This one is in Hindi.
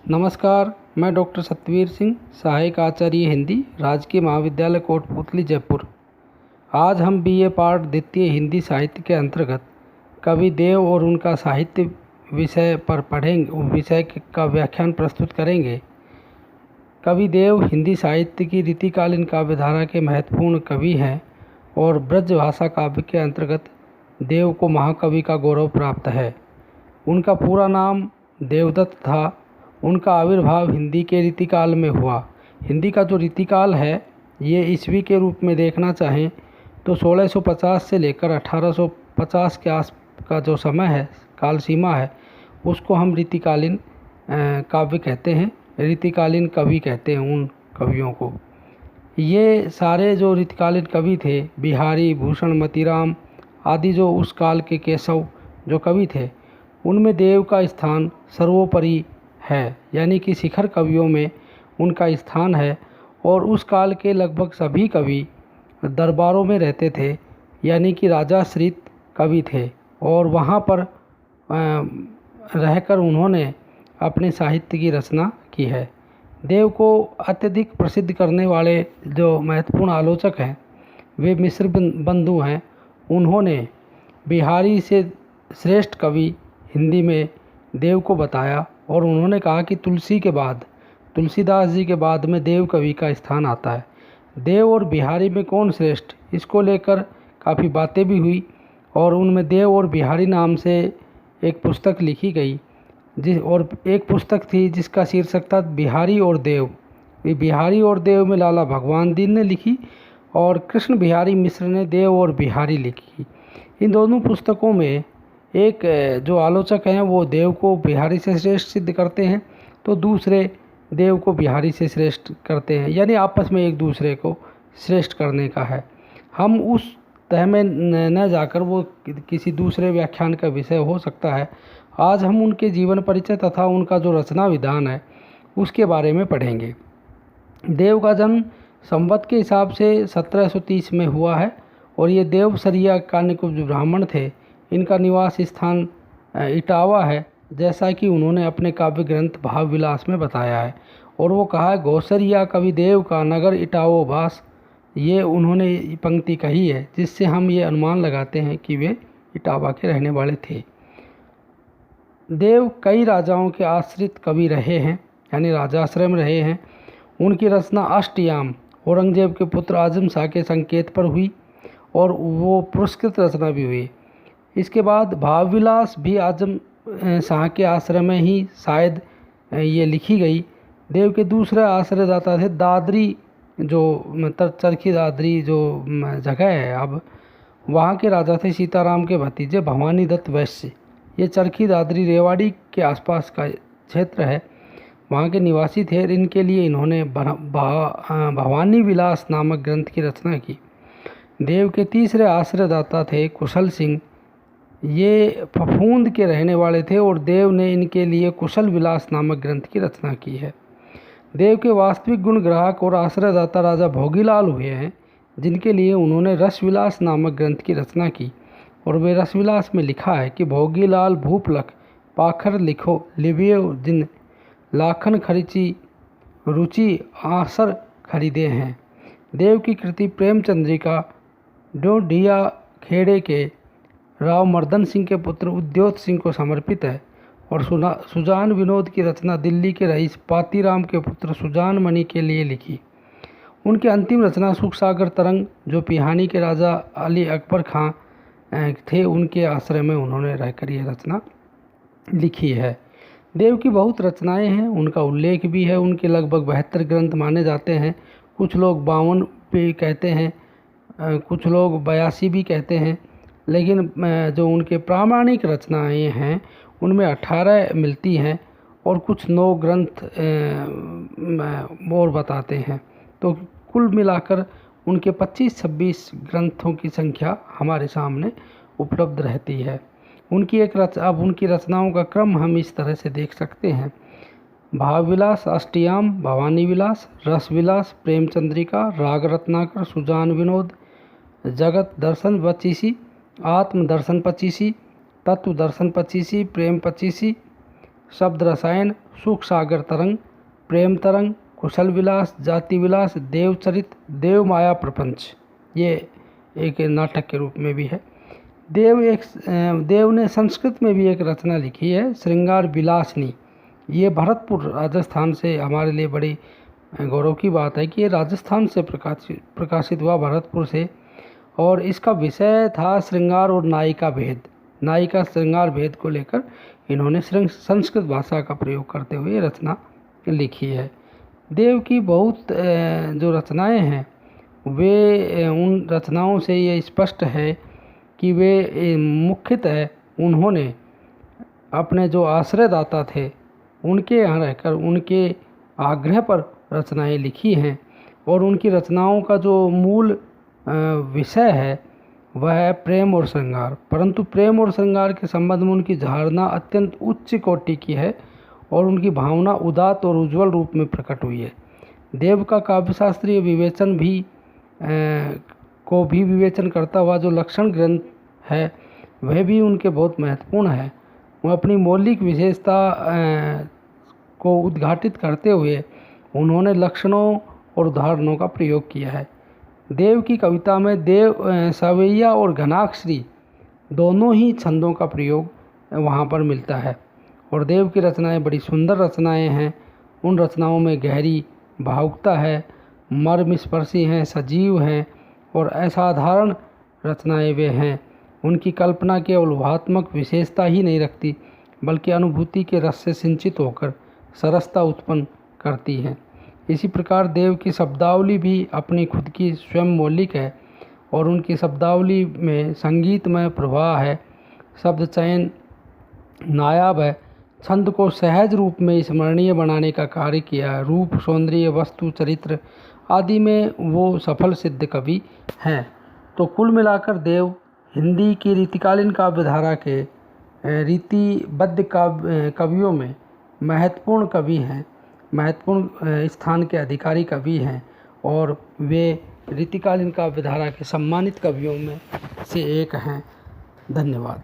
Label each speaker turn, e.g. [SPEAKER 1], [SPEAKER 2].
[SPEAKER 1] नमस्कार, मैं डॉक्टर सतवीर सिंह, सहायक आचार्य हिंदी, राजकीय महाविद्यालय कोटपुतली, जयपुर। आज हम बीए पार्ट द्वितीय हिंदी साहित्य के अंतर्गत कवि देव और उनका साहित्य विषय का व्याख्यान प्रस्तुत करेंगे। कवि देव हिंदी साहित्य की रीतिकालीन काव्यधारा के महत्वपूर्ण कवि हैं और ब्रज भाषा काव्य के अंतर्गत देव को महाकवि का गौरव प्राप्त है। उनका पूरा नाम देवदत्त था। उनका आविर्भाव हिंदी के रीतिकाल में हुआ। हिंदी का जो रीतिकाल है, ये ईस्वी के रूप में देखना चाहें तो 1650 से लेकर 1850 के आस का जो समय है, काल सीमा है, उसको हम रीतिकालीन काव्य कहते हैं, रीतिकालीन कवि कहते हैं उन कवियों को। ये सारे जो रीतिकालीन कवि थे, बिहारी, भूषण, मतीराम आदि जो उस काल के केशव जो कवि थे, उनमें देव का स्थान सर्वोपरि है, यानी कि शिखर कवियों में उनका स्थान है। और उस काल के लगभग सभी कवि दरबारों में रहते थे, यानी कि राजाश्रित कवि थे, और वहाँ पर रहकर उन्होंने अपने साहित्य की रचना की है। देव को अत्यधिक प्रसिद्ध करने वाले जो महत्वपूर्ण आलोचक हैं, वे मिश्र बंधु हैं। उन्होंने बिहारी से श्रेष्ठ कवि हिंदी में देव को बताया और उन्होंने कहा कि तुलसीदास जी के बाद में देव कवि का स्थान आता है। देव और बिहारी में कौन श्रेष्ठ, इसको लेकर काफ़ी बातें भी हुई और उनमें देव और बिहारी नाम से एक पुस्तक लिखी गई, और एक पुस्तक थी जिसका शीर्षक था बिहारी और देव। ये बिहारी और देव में लाला भगवान दीन ने लिखी और कृष्ण बिहारी मिश्र ने देव और बिहारी लिखी। इन दोनों पुस्तकों में एक जो आलोचक हैं वो देव को बिहारी से श्रेष्ठ सिद्ध करते हैं, तो दूसरे देव को बिहारी से श्रेष्ठ करते हैं, यानी आपस में एक दूसरे को श्रेष्ठ करने का है। हम उस तह में न जाकर, वो किसी दूसरे व्याख्यान का विषय हो सकता है। आज हम उनके जीवन परिचय तथा उनका जो रचना विधान है उसके बारे में पढ़ेंगे। देव का जन्म संवत के हिसाब से 1730 में हुआ है और ये देवसरिया कान्यकुब्ज ब्राह्मण थे। इनका निवास स्थान इटावा है, जैसा कि उन्होंने अपने काव्य ग्रंथ भाव विलास में बताया है। और वो कहा है, गौसरिया कवि देव का नगर इटावो भास। ये उन्होंने पंक्ति कही है, जिससे हम ये अनुमान लगाते हैं कि वे इटावा के रहने वाले थे। देव कई राजाओं के आश्रित कवि रहे हैं, यानी राजाश्रय में रहे हैं। उनकी रचना अष्टयाम औरंगजेब के पुत्र आजम शाह के संकेत पर हुई और वो पुरस्कृत रचना भी हुई। इसके बाद भाव विलास भी आजम शाह के आश्रय में ही शायद ये लिखी गई। देव के दूसरे आश्रयदाता थे दादरी, जो चरखी दादरी जो जगह है, अब वहाँ के राजा थे सीताराम के भतीजे भवानी दत्त वैश्य। ये चरखी दादरी रेवाड़ी के आसपास का क्षेत्र है, वहाँ के निवासी थे। इनके लिए इन्होंने भवानी विलास नामक ग्रंथ की रचना की। देव के तीसरे आश्रयदाता थे कुशल सिंह। ये फफूंद के रहने वाले थे और देव ने इनके लिए कुशल विलास नामक ग्रंथ की रचना की है। देव के वास्तविक गुण ग्राहक और आश्रयदाता राजा भोगीलाल हुए हैं, जिनके लिए उन्होंने रसविलास नामक ग्रंथ की रचना की। और वे रसविलास में लिखा है कि भोगीलाल भूपलक पाखर लिखो लिवियो जिन लाखन खरीची रुचि आसर खरीदे हैं। देव की कृति प्रेमचंद्रिका डोडिया खेड़े के राव मर्दन सिंह के पुत्र उद्योत सिंह को समर्पित है और सुजान विनोद की रचना दिल्ली के रईस पातीराम के पुत्र सुजान मणि के लिए लिखी। उनकी अंतिम रचना सुख सागर तरंग, जो पिहानी के राजा अली अकबर खां थे, उनके आश्रय में उन्होंने रहकर यह रचना लिखी है। देव की बहुत रचनाएं हैं, उनका उल्लेख भी है। उनके लगभग 72 ग्रंथ माने जाते हैं। कुछ लोग 52 भी कहते हैं, कुछ लोग 82 भी कहते हैं, लेकिन जो उनके प्रामाणिक रचनाएं हैं उनमें 18 मिलती हैं और कुछ 9 ग्रंथ और बताते हैं। तो कुल मिलाकर उनके 25-26 ग्रंथों की संख्या हमारे सामने उपलब्ध रहती है। अब उनकी रचनाओं का क्रम हम इस तरह से देख सकते हैं। भाव विलास, अष्टयाम, भवानी विलास, रस विलास, प्रेमचंद्रिका, राग रत्नाकर, सुजान विनोद, जगत दर्शन 25, आत्म दर्शन 25, तत्व दर्शन 25, प्रेम 25, शब्द रसायन, सुख सागर तरंग, प्रेम तरंग, कुशल विलास, जाति विलास, देवचरित, देव माया प्रपंच, ये एक नाटक के रूप में भी है। देव ने संस्कृत में भी एक रचना लिखी है, श्रृंगार विलासनी। ये भरतपुर राजस्थान से, हमारे लिए बड़ी गौरव की बात है कि ये राजस्थान से प्रकाशित हुआ, भरतपुर से। और इसका विषय था श्रृंगार और नायिका भेद। नायिका श्रृंगार भेद को लेकर इन्होंने संस्कृत भाषा का प्रयोग करते हुए रचना लिखी है। देव की बहुत जो रचनाएं हैं, वे उन रचनाओं से ये स्पष्ट है कि वे मुख्यतः उन्होंने अपने जो आश्रयदाता थे उनके यहाँ रहकर उनके आग्रह पर रचनाएं लिखी हैं। और उनकी रचनाओं का जो मूल विषय है वह है प्रेम और श्रृंगार, परंतु प्रेम और श्रृंगार के संबंध में उनकी धारणा अत्यंत उच्च कोटि की है और उनकी भावना उदात्त और उज्ज्वल रूप में प्रकट हुई है। देव का काव्यशास्त्रीय विवेचन को भी विवेचन करता हुआ जो लक्षण ग्रंथ है वह भी उनके बहुत महत्वपूर्ण है। वह अपनी मौलिक विशेषता को उद्घाटित करते हुए उन्होंने लक्षणों और उदाहरणों का प्रयोग किया है। देव की कविता में सवैया और घनाक्षरी दोनों ही छंदों का प्रयोग वहाँ पर मिलता है। और देव की रचनाएं बड़ी सुंदर रचनाएं हैं। उन रचनाओं में गहरी भावुकता है, मर्मस्पर्शी हैं, सजीव हैं और असाधारण रचनाएं वे हैं। उनकी कल्पना केवल ऊहात्मक विशेषता ही नहीं रखती बल्कि अनुभूति के रस से सिंचित होकर सरसता उत्पन्न करती हैं। इसी प्रकार देव की शब्दावली भी अपनी खुद की स्वयं मौलिक है और उनकी शब्दावली में संगीतमय प्रवाह है, शब्द चयन नायाब है, छंद को सहज रूप में स्मरणीय बनाने का कार्य किया है। रूप, सौंदर्य, वस्तु, चरित्र आदि में वो सफल सिद्ध कवि हैं। तो कुल मिलाकर देव हिंदी की रीतिकालीन काव्यधारा के रीतिबद्ध कवियों में महत्वपूर्ण कवि हैं, महत्वपूर्ण स्थान के अधिकारी कवि हैं और वे रीतिकालीन काव्यधारा के सम्मानित कवियों में से एक हैं। धन्यवाद।